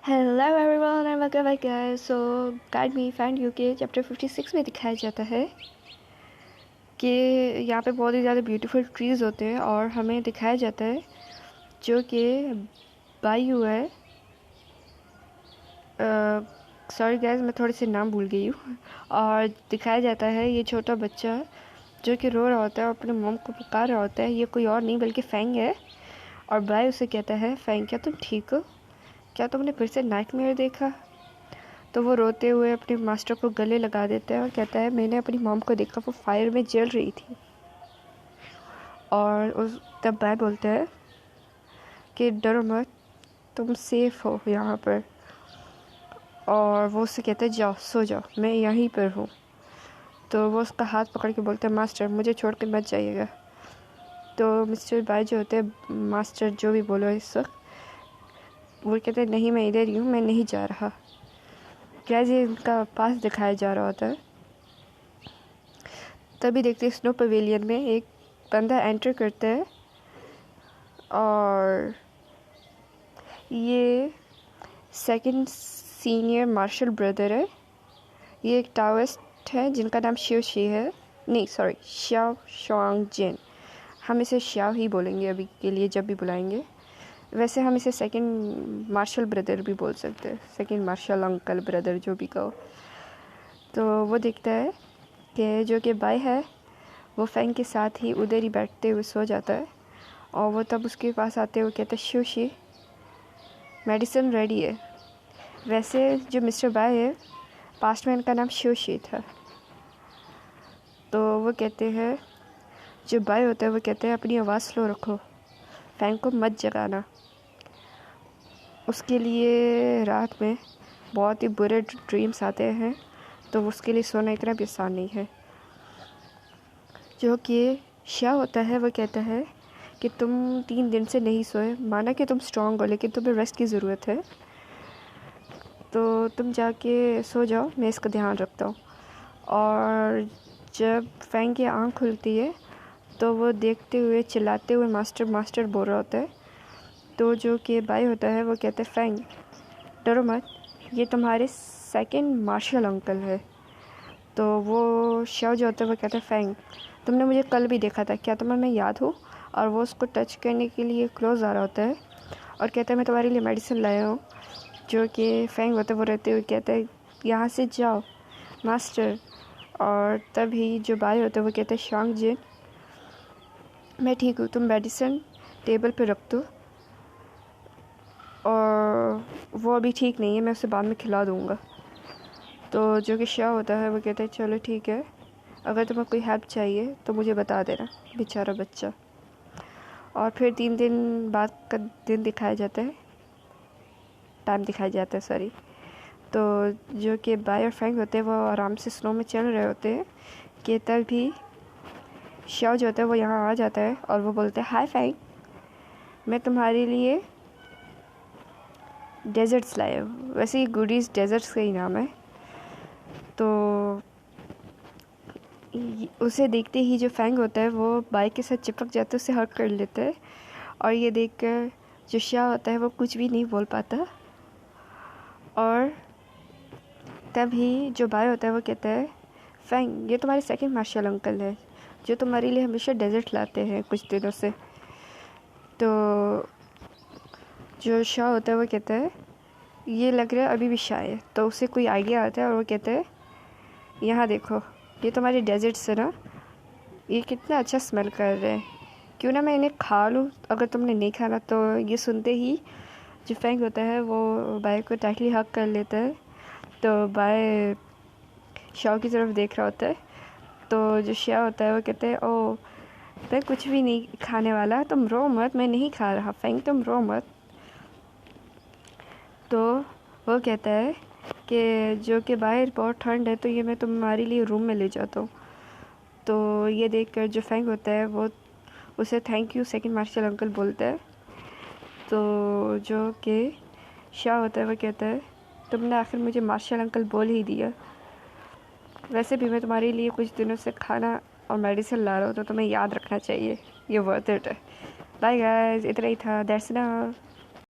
Hello everyone and welcome back guys. So guide me find you के chapter 56 में दिखाया जाता है कि यहाँ पे बहुत ही ज़्यादा ब्यूटीफुल ट्रीज़ होते हैं और हमें दिखाया जाता है जो कि बायू है। सॉरी गाइस, मैं थोड़े से नाम भूल गई हूँ। और दिखाया जाता है ये छोटा बच्चा जो कि रो रहा होता है और अपने मॉम को पुकार रहा होता है। ये कोई और नहीं बल्कि फैंग है। और बाय उसे कहता है, फैंग क्या तुम ठीक हो? क्या तुमने फिर से नाइटमेयर देखा? तो वो रोते हुए अपने मास्टर को गले लगा देता है और कहता है, मैंने अपनी मॉम को देखा, वो फायर में जल रही थी। और उस तब बाय बोलता है कि डरो मत, तुम सेफ हो यहाँ पर। और वो उससे कहता है, जाओ सो जाओ, मैं यहीं पर हूँ। तो वो उसका हाथ पकड़ के बोलता है, मास्टर मुझे छोड़ कर मत जाइएगा। तो मिस्टर बाय जो होते हैं, मास्टर जो भी बोलो इस वक्त, वो कहते हैं, नहीं मैं इधर ही हूँ, मैं नहीं जा रहा। कैसे इनका पास दिखाया जा रहा होता है। तभी देखते हैं स्नो पवेलियन में एक बंदा एंटर करता है और ये सेकंड सीनियर मार्शल ब्रदर है। ये एक टाओइस्ट है जिनका नाम शिव शी है, नहीं सॉरी श्याओ शुआंग जिन। हम इसे श्याओ ही बोलेंगे अभी के लिए जब भी बुलाएंगे। वैसे हम इसे सेकंड मार्शल ब्रदर भी बोल सकते हैं, सेकंड मार्शल अंकल ब्रदर जो भी कहो। तो वो देखता है कि जो कि बाय है वो फैंग के साथ ही उधर ही बैठते हुए सो जाता है। और वो तब उसके पास आते हुए कहते हैं, शिवशी मेडिसिन रेडी है। वैसे जो मिस्टर बाय है, पास्ट में इनका नाम शिवशी था। तो वो कहते हैं, जो बाय होता है वो कहते हैं, अपनी आवाज़ स्लो रखो, फैंग को मत जगाना। उसके लिए रात में बहुत ही बुरे ड्रीम्स आते हैं, तो उसके लिए सोना इतना भी आसान नहीं है। जो कि श्या होता है वो कहता है कि तुम 3 दिन से नहीं सोए, माना कि तुम स्ट्रांग हो लेकिन तुम्हें रेस्ट की ज़रूरत है, तो तुम जाके सो जाओ, मैं इसका ध्यान रखता हूँ। और जब फैंग की आँख खुलती है तो वो देखते हुए चिल्लाते हुए मास्टर मास्टर बोल रहा होता है। तो जो कि बाय होता है वो कहते हैं, फैंग डरो मत, ये तुम्हारे सेकंड मार्शल अंकल है। तो वो श्याओ जो होता है वो कहता है, फैंग तुमने मुझे कल भी देखा था, क्या तुम्हें मैं याद हूँ? और वो उसको टच करने के लिए क्लोज आ रहा होता है और कहता है, मैं तुम्हारे लिए मेडिसिन लाया हूँ। जो कि फैंग होता है वो रहते हुए कहता है, यहाँ से जाओ मास्टर। और तभी जो बाय होता है वो कहता है, शांग जिन मैं ठीक हूँ, तुम मेडिसिन टेबल पे रख दो। और वो अभी ठीक नहीं है, मैं उसे बाद में खिला दूँगा। तो जो कि श्या होता है वो कहता है, चलो ठीक है, अगर तुम्हें कोई हेल्प चाहिए तो मुझे बता देना। बेचारा बच्चा। और फिर 3 दिन बाद का दिन दिखाया जाता है, टाइम दिखाया जाता है सॉरी। तो जो कि बाय और फैंग होते हैं वो आराम से स्नो में चल रहे होते हैं कि तभी श्याओ जो होता है वो यहाँ आ जाता है और वो बोलते हैं, हाय फैंग, मैं तुम्हारे लिए डेजर्ट्स लाया हूँ। वैसे ये गुडीज़ डेजर्ट्स का ही नाम है। तो उसे देखते ही जो फैंग होता है वो बाइक के साथ चिपक जाता है, उसे हर्ट कर लेता है। और ये देखकर जो श्या होता है वो कुछ भी नहीं बोल पाता। और तभी जो बाय होता है वो कहता है, फैंग ये तुम्हारे सेकंड मार्शल अंकल है जो तुम्हारे लिए हमेशा डेजर्ट लाते हैं कुछ दिनों से। तो जो श्या होता है वो कहता है, ये लग रहा है अभी भी शाय है। तो उसे कोई आइडिया आता है और वो कहता है, यहाँ देखो, ये तुम्हारे डेजर्ट्स है ना, ये कितना अच्छा स्मेल कर रहे हैं, क्यों ना मैं इन्हें खा लूँ अगर तुमने नहीं खाना। तो ये सुनते ही जो फैंग होता है वो बाय को टाइटली हक कर लेता है। तो बाय श्याओ की तरफ देख रहा होता है। तो जो श्या होता है वो कहते हैं, ओ मैं कुछ भी नहीं खाने वाला, तुम रो मत, मैं नहीं खा रहा फैंग, तुम रो मत। तो वो कहता है कि जो कि बाहर बहुत ठंड है, तो ये मैं तुम्हारे लिए रूम में ले जाता हूँ। तो ये देखकर जो फैंग होता है वो उसे thank you second marshal uncle बोलता है। तो जो कि श्या होता है वो कहता है, तुमने आखिर मुझे मार्शल अंकल बोल ही दिया। वैसे भी मैं तुम्हारे लिए कुछ दिनों से खाना और मेडिसिन ला रहा हूँ, तो तुम्हें याद रखना चाहिए, ये वर्थ इट है। बाय गाइस, इतना ही था, दैट्स इनफ।